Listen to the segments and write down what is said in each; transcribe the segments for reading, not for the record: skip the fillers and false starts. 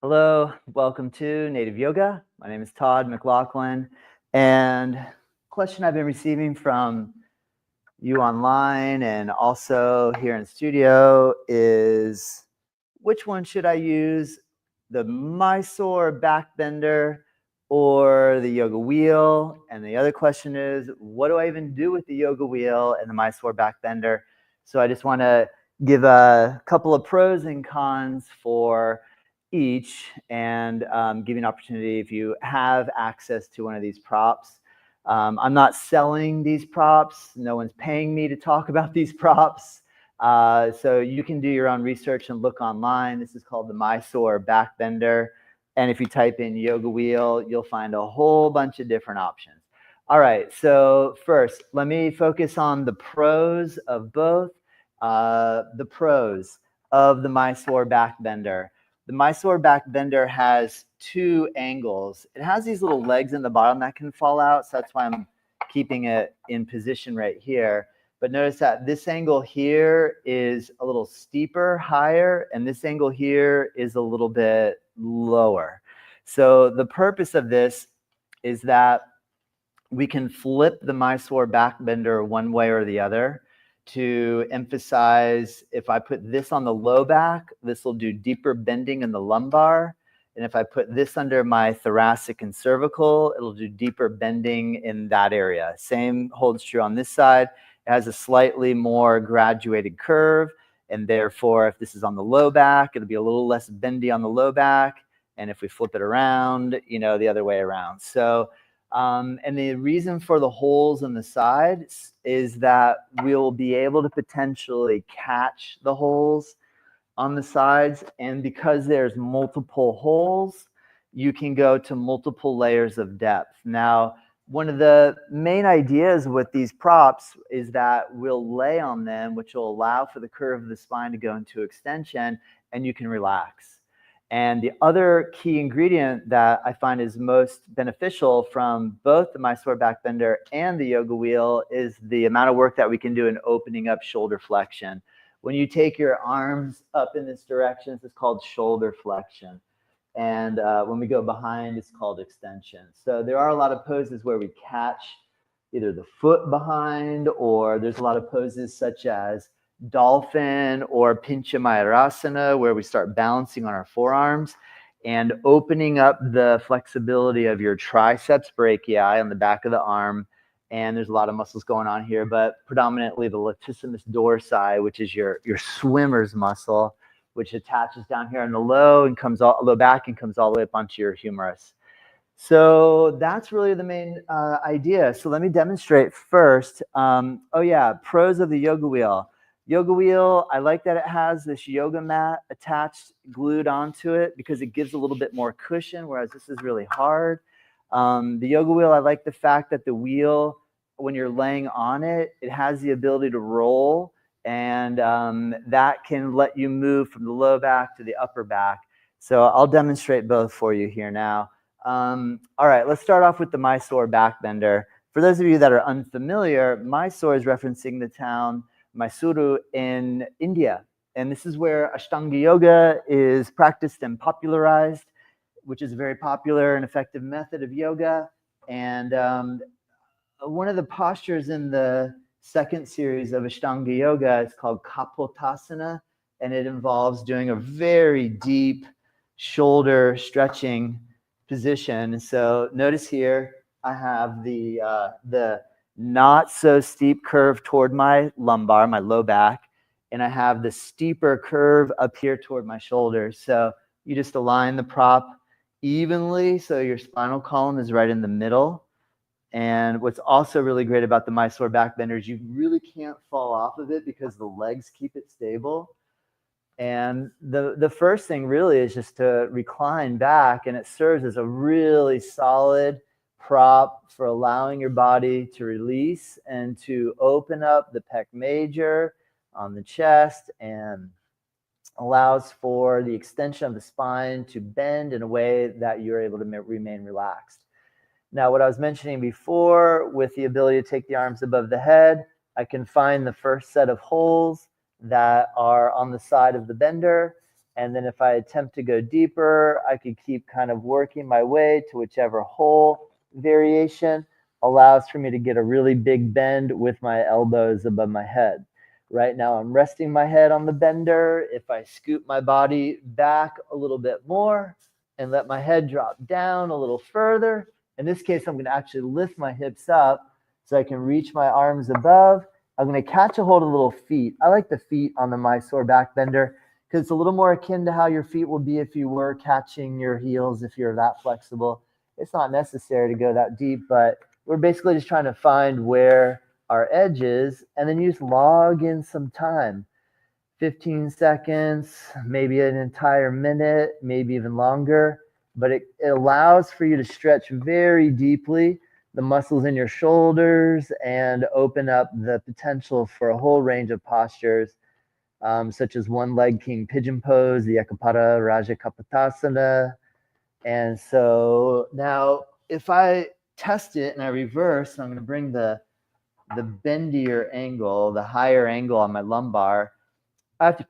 Hello, welcome to Native Yoga. My name is Todd McLaughlin, and question I've been receiving from you online and also here in studio is which one should I use, the Mysore Back Bender or the yoga wheel? And the other question is, what do I even do with the yoga wheel and the Mysore Back Bender? So I just want to give a couple of pros and cons for each and give you an opportunity if you have access to one of these props. I'm not selling these props. No one's paying me to talk about these props. So you can do your own research and look online. This is called the Mysore Back Bender. And if you type in yoga wheel, you'll find a whole bunch of different options. All right, so first, let me focus on the pros of both. The pros of the Mysore Back Bender. The Mysore Back Bender has two angles. It has these little legs in the bottom that can fall out, so that's why I'm keeping it in position right here. But notice that this angle here is a little steeper, higher, and this angle here is a little bit lower. So the purpose of this is that we can flip the Mysore Back Bender one way or the other to emphasize. If I put this on the low back, this will do deeper bending in the lumbar. And if I put this under my thoracic and cervical, it'll do deeper bending in that area. Same holds true on this side. It has a slightly more graduated curve. And therefore, if this is on the low back, it'll be a little less bendy on the low back. And if we flip it around, the other way around. So and the reason for the holes in the sides is that we'll be able to potentially catch the holes on the sides. And because there's multiple holes, you can go to multiple layers of depth. Now, one of the main ideas with these props is that we'll lay on them, which will allow for the curve of the spine to go into extension, and you can relax. And the other key ingredient that I find is most beneficial from both the Mysore Back Bender and the yoga wheel is the amount of work that we can do in opening up shoulder flexion. When you take your arms up in this direction, this is called shoulder flexion. And when we go behind, it's called extension. So there are a lot of poses where we catch either the foot behind, or there's a lot of poses such as dolphin or pincha mayurasana, where we start balancing on our forearms and opening up the flexibility of your triceps brachii on the back of the arm. And there's a lot of muscles going on here, but predominantly the latissimus dorsi, which is your swimmer's muscle, which attaches down here on the low and comes all low back and comes all the way up onto your humerus. So that's really the main idea. So let me demonstrate first. Pros of the yoga wheel. Yoga wheel, I like that it has this yoga mat attached, glued onto it, because it gives a little bit more cushion, whereas this is really hard. The yoga wheel, I like the fact that the wheel, when you're laying on it, it has the ability to roll, and that can let you move from the low back to the upper back. So I'll demonstrate both for you here now. All right, let's start off with the Mysore Back Bender. For those of you that are unfamiliar, Mysore is referencing the town Mysuru in India. And this is where Ashtanga Yoga is practiced and popularized, which is a very popular and effective method of yoga. And one of the postures in the second series of Ashtanga Yoga is called Kapotasana, and it involves doing a very deep shoulder stretching position. So notice here, I have the not so steep curve toward my lumbar, my low back, and I have the steeper curve up here toward my shoulders. So you just align the prop evenly so your spinal column is right in the middle. And what's also really great about the Mysore Back Bender is you really can't fall off of it because the legs keep it stable. And the first thing really is just to recline back, and it serves as a really solid prop for allowing your body to release and to open up the pec major on the chest, and allows for the extension of the spine to bend in a way that you're able to remain relaxed. Now, what I was mentioning before with the ability to take the arms above the head, I can find the first set of holes that are on the side of the bender, And then if I attempt to go deeper, I could keep kind of working my way to whichever whole variation allows for me to get a really big bend with my elbows above my head. Right now, I'm resting my head on the bender. If I scoop my body back a little bit more and let my head drop down a little further, in this case, I'm going to actually lift my hips up so I can reach my arms above. I'm going to catch a hold of the little feet. I like the feet on the Mysore Back Bender because it's a little more akin to how your feet will be if you were catching your heels, if you're that flexible. It's not necessary to go that deep, but we're basically just trying to find where our edge is and then you just log in some time. 15 seconds, maybe an entire minute, maybe even longer, but it allows for you to stretch very deeply the muscles in your shoulders and open up the potential for a whole range of postures, such as one leg king pigeon pose, the Ekapada Raja Kapotasana. And so now if I test it and I reverse, I'm going to bring the bendier angle, the higher angle on my lumbar. I have to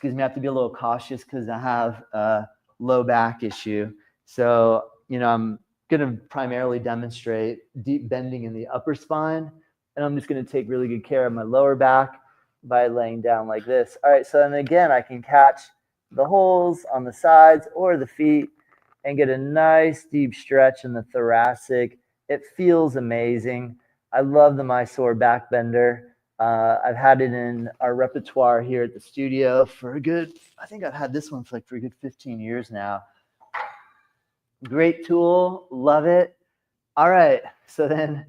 I have to be a little cautious because I have a low back issue. So, I'm going to primarily demonstrate deep bending in the upper spine. And I'm just going to take really good care of my lower back by laying down like this. All right. So then again, I can catch the holes on the sides or the feet and get a nice deep stretch in the thoracic. It feels amazing. I love the Mysore Back Bender. I've had it in our repertoire here at the studio for I think I've had this one for a good 15 years now. Great tool, love it. All right, so then,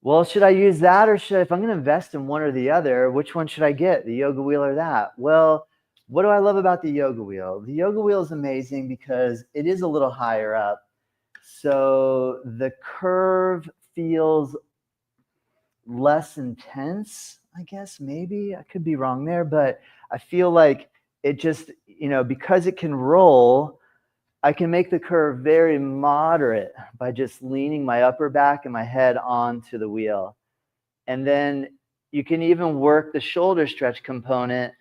well, should I use that or if I'm going to invest in one or the other, which one should I get, the yoga wheel or that? Well, what do I love about the yoga wheel? The yoga wheel is amazing because it is a little higher up. So the curve feels less intense, I guess. Maybe I could be wrong there, but I feel like it just, because it can roll, I can make the curve very moderate by just leaning my upper back and my head onto the wheel. And then you can even work the shoulder stretch component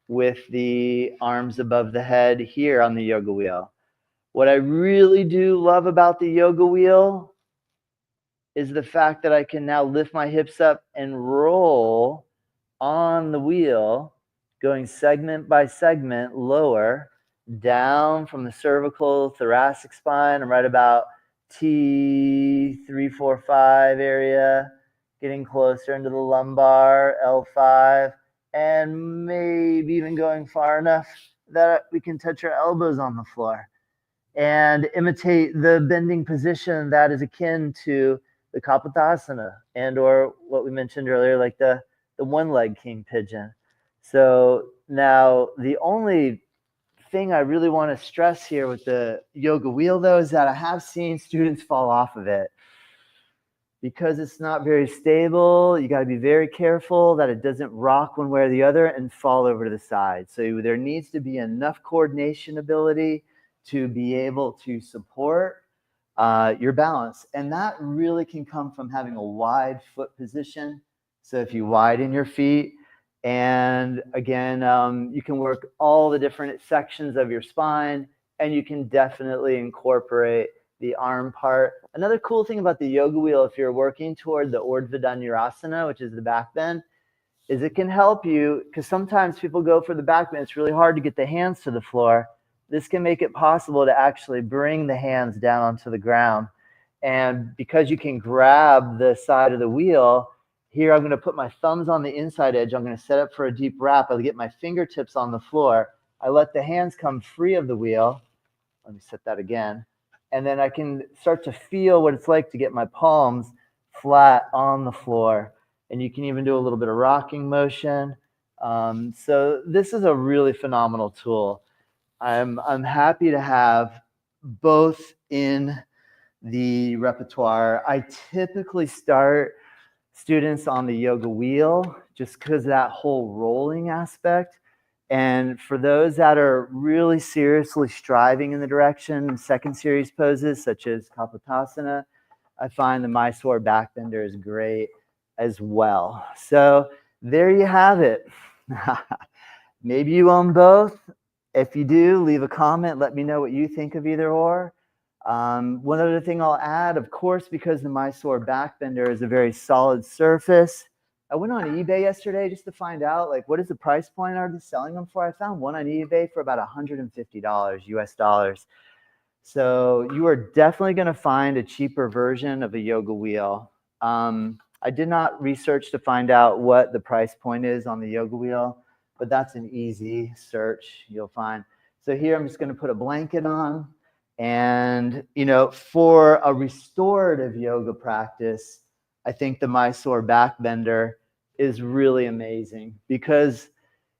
with the arms above the head here on the yoga wheel. What I really do love about the yoga wheel is the fact that I can now lift my hips up and roll on the wheel, going segment by segment lower, down from the cervical, thoracic spine. I'm right about T3, 4, 5 area, getting closer into the lumbar, L5, and maybe even going far enough that we can touch our elbows on the floor and imitate the bending position that is akin to the Kapotasana and or what we mentioned earlier, like the one leg king pigeon. So now the only thing I really want to stress here with the yoga wheel, though, is that I have seen students fall off of it because it's not very stable. You got to be very careful that it doesn't rock one way or the other and fall over to the side. So there needs to be enough coordination ability to be able to support your balance. And that really can come from having a wide foot position. So if you widen your feet, and again, you can work all the different sections of your spine, and you can definitely incorporate the arm part. Another cool thing about the yoga wheel, if you're working toward the Urdhva Dhanurasana, which is the back bend, is it can help you, because sometimes people go for the back bend. It's really hard to get the hands to the floor. This can make it possible to actually bring the hands down onto the ground. And because you can grab the side of the wheel, here I'm going to put my thumbs on the inside edge. I'm going to set up for a deep wrap. I'll get my fingertips on the floor. I let the hands come free of the wheel. Let me set that again. And then I can start to feel what it's like to get my palms flat on the floor. And you can even do a little bit of rocking motion. So this is a really phenomenal tool. I'm happy to have both in the repertoire. I typically start students on the yoga wheel just because of that whole rolling aspect. And for those that are really seriously striving in the direction of second series poses such as Kapotasana, I find the Mysore Back Bender is great as well. So there you have it. Maybe you own both. If you do, leave a comment. Let me know what you think of either or. One other thing I'll add, of course, because the Mysore Back Bender is a very solid surface, I went on eBay yesterday just to find out, like, what is the price point are they selling them for? I found one on eBay for about $150 US dollars. So you are definitely going to find a cheaper version of a yoga wheel. I did not research to find out what the price point is on the yoga wheel, but that's an easy search you'll find. So here I'm just going to put a blanket on. And, you know, for a restorative yoga practice, I think the Mysore Back Bender is really amazing because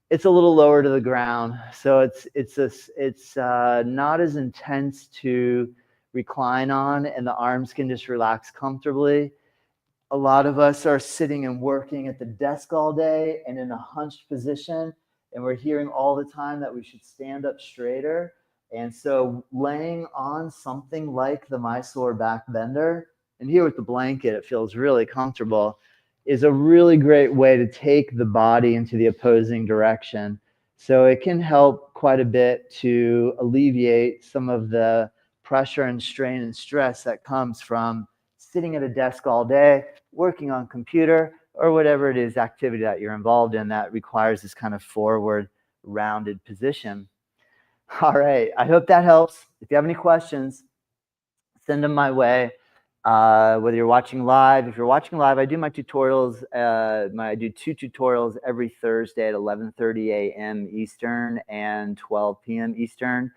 it's a little lower to the ground, so it's not as intense to recline on, and the arms can just relax comfortably. A lot of us are sitting and working at the desk all day and in a hunched position, and we're hearing all the time that we should stand up straighter. And so laying on something like the Mysore Back Bender, and here with the blanket, it feels really comfortable, is a really great way to take the body into the opposing direction. So it can help quite a bit to alleviate some of the pressure and strain and stress that comes from sitting at a desk all day, working on computer, or whatever it is activity that you're involved in that requires this kind of forward rounded position. All right, I hope that helps. If you have any questions, send them my way. Whether you're watching live, if you're watching live, I do my tutorials. I do 2 tutorials every Thursday at 11:30 a.m. Eastern and 12 p.m. Eastern.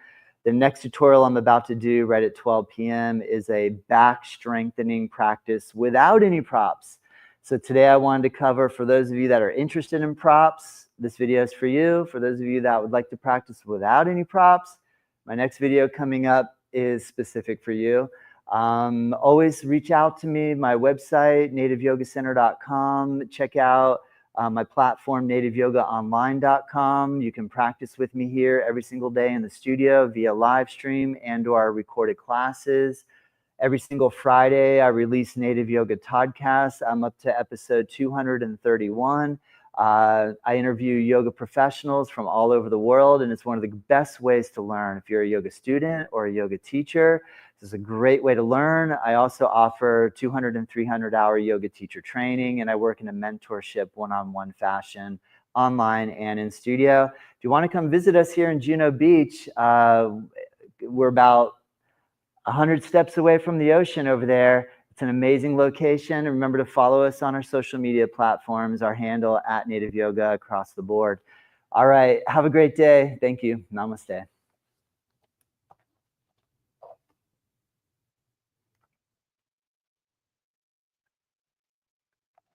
The next tutorial I'm about to do right at 12 p.m. is a back strengthening practice without any props. So today I wanted to cover, for those of you that are interested in props, this video is for you. For those of you that would like to practice without any props, my next video coming up is specific for you. Always reach out to me, my website, nativeyogacenter.com. Check out my platform, nativeyogaonline.com. You can practice with me here every single day in the studio via live stream and or our recorded classes. Every single Friday, I release Native Yoga Toddcasts. I'm up to episode 231. I interview yoga professionals from all over the world, and it's one of the best ways to learn. If you're a yoga student or a yoga teacher, this is a great way to learn. I also offer 200 and 300-hour yoga teacher training, and I work in a mentorship one-on-one fashion, online and in studio. If you want to come visit us here in Juno Beach, we're about 100 steps away from the ocean over there. It's an amazing location. Remember to follow us on our social media platforms, our handle @Native Yoga across the board. All right, have a great day. Thank you. Namaste.